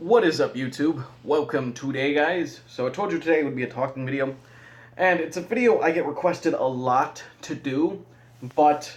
What is up, YouTube? Welcome today, guys. So I told you today would be a talking video, and it's a video I get requested a lot to do, but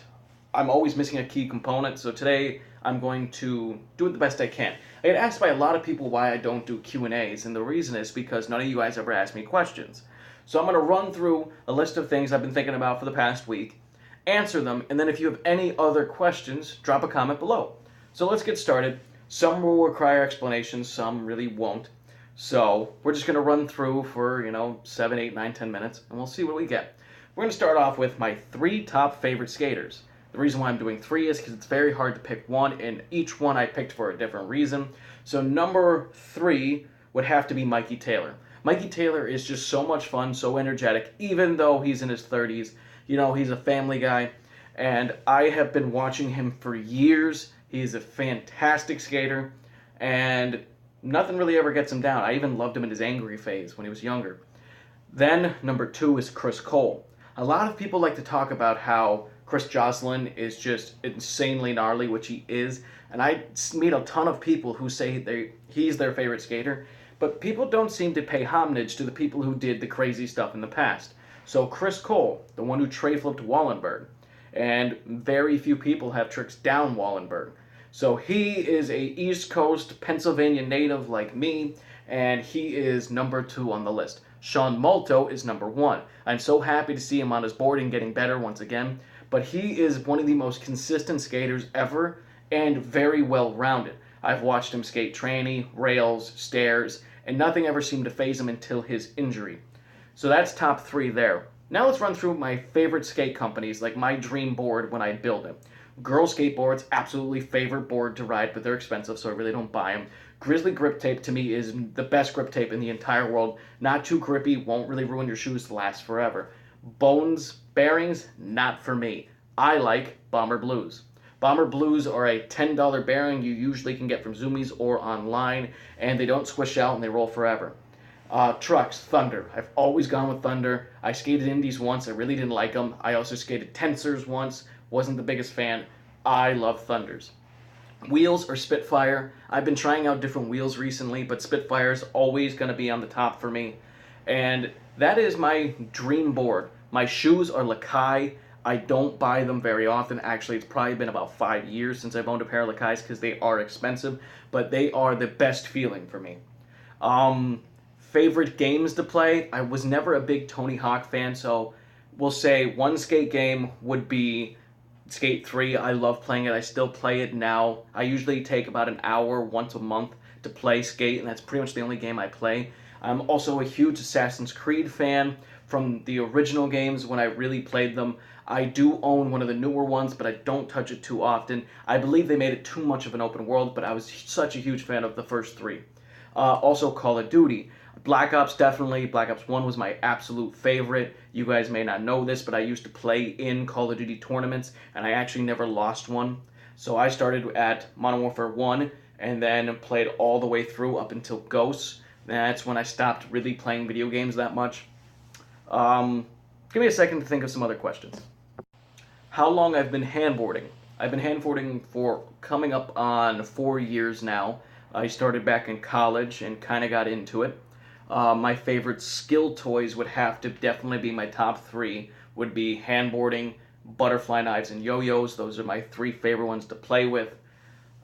I'm always missing a key component, so today I'm going to do it the best I can. I get asked by a lot of people why I don't do Q&As, and the reason is because none of you guys ever ask me questions. So I'm going to run through a list of things I've been thinking about for the past week, answer them, and then if you have any other questions, drop a comment below. So let's get started. Some will require explanations, some really won't. So we're just going to run through for, 7, 8, 9, 10 minutes, and we'll see what we get. We're going to start off with my 3 top favorite skaters. The reason why I'm doing 3 is because it's very hard to pick one, and each one I picked for a different reason. So number 3 would have to be Mikey Taylor. Mikey Taylor is just so much fun, so energetic, even though he's in his 30s. He's a family guy, and I have been watching him for years. He's a fantastic skater, and nothing really ever gets him down. I even loved him in his angry phase when he was younger. Then, number 2 is Chris Cole. A lot of people like to talk about how Chris Joslin is just insanely gnarly, which he is, and I meet a ton of people who say he's their favorite skater, but people don't seem to pay homage to the people who did the crazy stuff in the past. So Chris Cole, the one who tray flipped Wallenberg, and very few people have tricks down Wallenberg. So he is a East Coast Pennsylvania native like me, and he is number 2 on the list. Sean Malto is number 1. I'm so happy to see him on his board and getting better once again, but he is one of the most consistent skaters ever and very well-rounded. I've watched him skate tranny, rails, stairs, and nothing ever seemed to faze him until his injury. So that's top 3 there. Now let's run through my favorite skate companies, like my dream board when I build it. Girl Skateboards, absolutely favorite board to ride, but they're expensive, so I really don't buy them. Grizzly Grip Tape, to me, is the best grip tape in the entire world. Not too grippy, won't really ruin your shoes, last forever. Bones bearings, not for me. I like Bomber Blues. Bomber Blues are a $10 bearing you usually can get from Zumiez or online, and they don't squish out and they roll forever. Trucks, Thunder. I've always gone with Thunder. I skated Indies once. I really didn't like them. I also skated Tensors once. Wasn't the biggest fan. I love Thunders. Wheels or Spitfire. I've been trying out different wheels recently, but Spitfire's always going to be on the top for me. And that is my dream board. My shoes are Lakai. I don't buy them very often. Actually, it's probably been about 5 years since I've owned a pair of Lakais because they are expensive, but they are the best feeling for me. Favorite games to play? I was never a big Tony Hawk fan, so we'll say one skate game would be Skate 3. I love playing it. I still play it now. I usually take about an hour once a month to play Skate, and that's pretty much the only game I play. I'm also a huge Assassin's Creed fan from the original games when I really played them. I do own one of the newer ones, but I don't touch it too often. I believe they made it too much of an open world, but I was such a huge fan of the first 3. Also Call of Duty. Black Ops, definitely. Black Ops 1 was my absolute favorite. You guys may not know this, but I used to play in Call of Duty tournaments, and I actually never lost one. So I started at Modern Warfare 1, and then played all the way through up until Ghosts. That's when I stopped really playing video games that much. Give me a second to think of some other questions. How long I've been handboarding? I've been handboarding for coming up on 4 years now. I started back in college and kind of got into it. My favorite skill toys would have to definitely be my top 3, would be handboarding, butterfly knives, and yo-yos. Those are my 3 favorite ones to play with.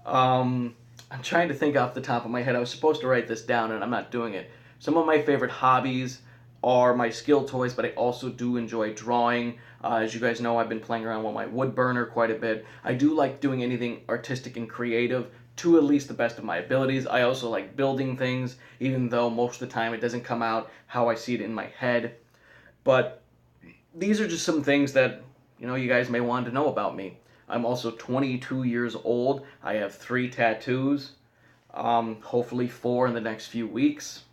I'm trying to think off the top of my head. I was supposed to write this down, and I'm not doing it. Some of my favorite hobbies are my skill toys, but I also do enjoy drawing. As you guys know, I've been playing around with my wood burner quite a bit. I do like doing anything artistic and creative to at least the best of my abilities. I also like building things, even though most of the time it doesn't come out how I see it in my head. But these are just some things that, you guys may want to know about me. I'm also 22 years old. I have 3 tattoos, hopefully 4 in the next few weeks.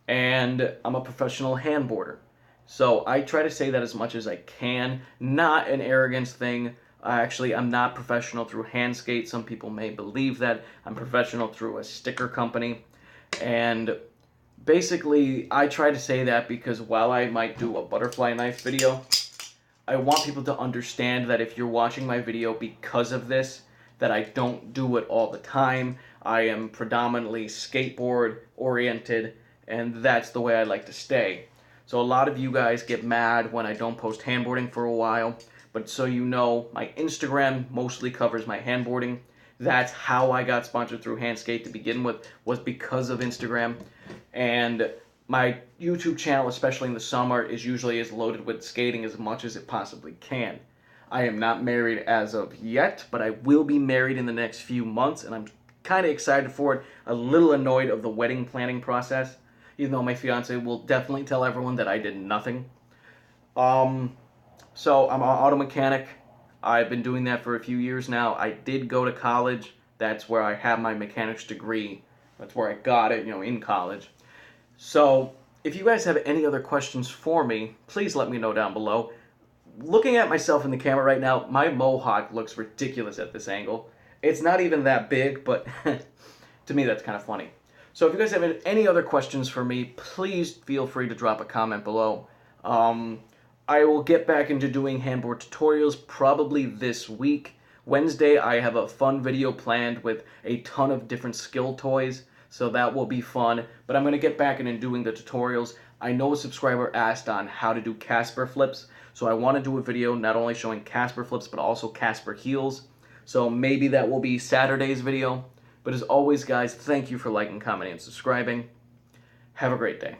And I'm a professional handboarder. So I try to say that as much as I can. Not an arrogance thing. Actually, I'm not professional through Handskate. Some people may believe that. I'm professional through a sticker company. And basically, I try to say that because while I might do a butterfly knife video, I want people to understand that if you're watching my video because of this, that I don't do it all the time. I am predominantly skateboard oriented, and that's the way I like to stay. So a lot of you guys get mad when I don't post handboarding for a while, but so you know, my Instagram mostly covers my handboarding. That's how I got sponsored through Handskate to begin with, was because of Instagram. And my YouTube channel, especially in the summer, is usually as loaded with skating as much as it possibly can. I am not married as of yet, but I will be married in the next few months, and I'm kind of excited for it. A little annoyed of the wedding planning process, even though my fiance will definitely tell everyone that I did nothing. Um, so I'm an auto mechanic. I've been doing that for a few years now. I did go to college. That's where I have my mechanics degree. That's where I got it, in college. So if you guys have any other questions for me, please let me know down below. Looking at myself in the camera right now, my mohawk looks ridiculous at this angle. It's not even that big, but to me that's kind of funny. So if you guys have any other questions for me, please feel free to drop a comment below. I will get back into doing handboard tutorials probably this week. Wednesday, I have a fun video planned with a ton of different skill toys, so that will be fun. But I'm going to get back into doing the tutorials. I know a subscriber asked on how to do Casper flips, so I want to do a video not only showing Casper flips, but also Casper heels. So maybe that will be Saturday's video. But as always, guys, thank you for liking, commenting, and subscribing. Have a great day.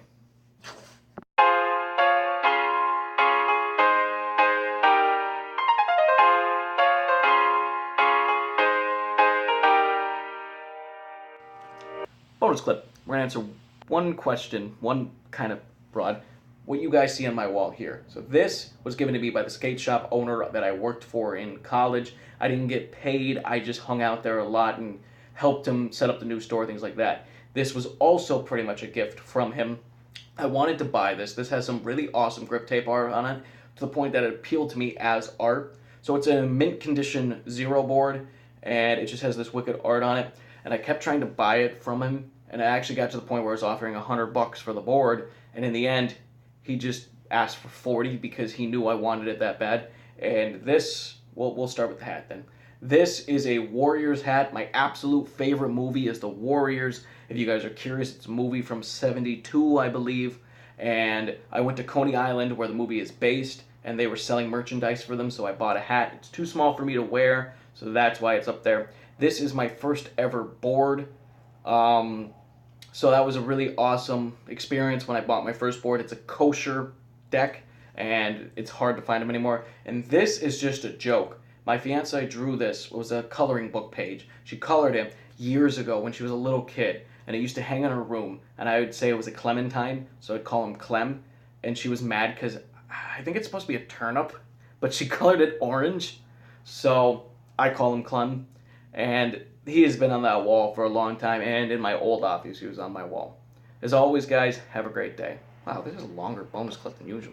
Bonus clip. We're going to answer one question, one kind of broad, what you guys see on my wall here. So this was given to me by the skate shop owner that I worked for in college. I didn't get paid. I just hung out there a lot and helped him set up the new store, things like that. This was also pretty much a gift from him. I wanted to buy this. This has some really awesome grip tape art on it, to the point that it appealed to me as art. So it's a mint condition Zero board, and it just has this wicked art on it. And I kept trying to buy it from him, and I actually got to the point where I was offering $100 for the board, and in the end, he just asked for 40 because he knew I wanted it that bad. And this, we'll start with the hat then. This is a Warriors hat. My absolute favorite movie is The Warriors. If you guys are curious, it's a movie from '72, I believe. And I went to Coney Island, where the movie is based, and they were selling merchandise for them, so I bought a hat. It's too small for me to wear, so that's why it's up there. This is my first ever board. So that was a really awesome experience when I bought my first board. It's a kosher deck, and it's hard to find them anymore. And this is just a joke. My fiance drew this. It was a coloring book page. She colored it years ago when she was a little kid, and it used to hang in her room. And I would say it was a clementine, so I'd call him Clem. And she was mad because I think it's supposed to be a turnip, but she colored it orange, so I call him Clem. And he has been on that wall for a long time, and in my old office, he was on my wall. As always, guys, have a great day. Wow, this is a longer bonus clip than usual.